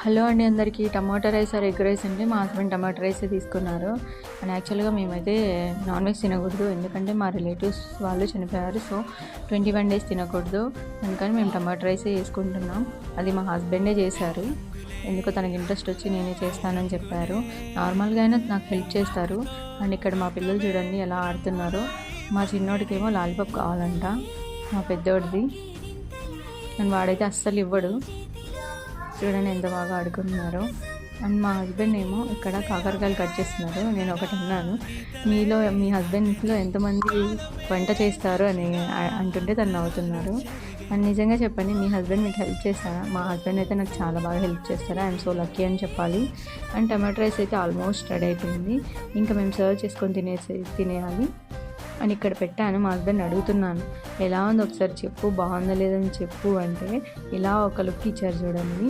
Hello అండి అందరికీ. టమాటా rice or egg rice అంటే మా హస్బెండ్ టమాటా రైసే తీసుకున్నారు. అండ్ యాక్చువల్గా మేమైతే నాన్ వెజ్ తినకూడదు, ఎందుకంటే మా రిలేటివ్స్ వాళ్ళు చనిపోయారు. సో 21 days తినకూడదు, అందుకని మేము టమాటా రైసే చేసుకుంటున్నాం. అది మా హస్బెండే చేశారు, ఎందుకో తనకి ఇంట్రెస్ట్ వచ్చి నేనే చేస్తానని చెప్పారు. నార్మల్గా అయినా నాకు హెల్ప్ చేస్తారు. అండ్ ఇక్కడ మా పిల్లలు చూడండి ఎలా ఆడుతున్నారో. మా చిన్నోడికేమో లాలీపాప్ కావాలంట, మా పెద్దోడిది. అండ్ వాడైతే అస్సలు ఇవ్వడు. చూడండి ఎంత బాగా ఆడుకుంటున్నారో. అండ్ మా హస్బెండ్ ఏమో ఇక్కడ కాకరకాయలు కట్ చేస్తున్నారు. నేను ఒకటి అన్నాను, మీలో మీ హస్బెండ్లో ఎంతమంది వంట చేస్తారు అని అంటుంటే తను నవ్వుతున్నారు. అండ్ నిజంగా చెప్పండి, మీ హస్బెండ్ మీకు హెల్ప్ చేస్తారా? మా హస్బెండ్ అయితే నాకు చాలా బాగా హెల్ప్ చేస్తారు. ఐఎమ్ సో లక్కీ అని చెప్పాలి. అండ్ టమాటో రైస్ అయితే ఆల్మోస్ట్ రెడీ అయిపోయింది, ఇంకా మేము సర్వ్ చేసుకొని తినేయాలి. అని ఇక్కడ పెట్టాను. మా హస్బెండ్ అడుగుతున్నాను, ఎలా ఉంది ఒకసారి చెప్పు, బాగుందా లేదని చెప్పు అంటే ఇలా ఒక లుక్ ఇచ్చారు చూడండి.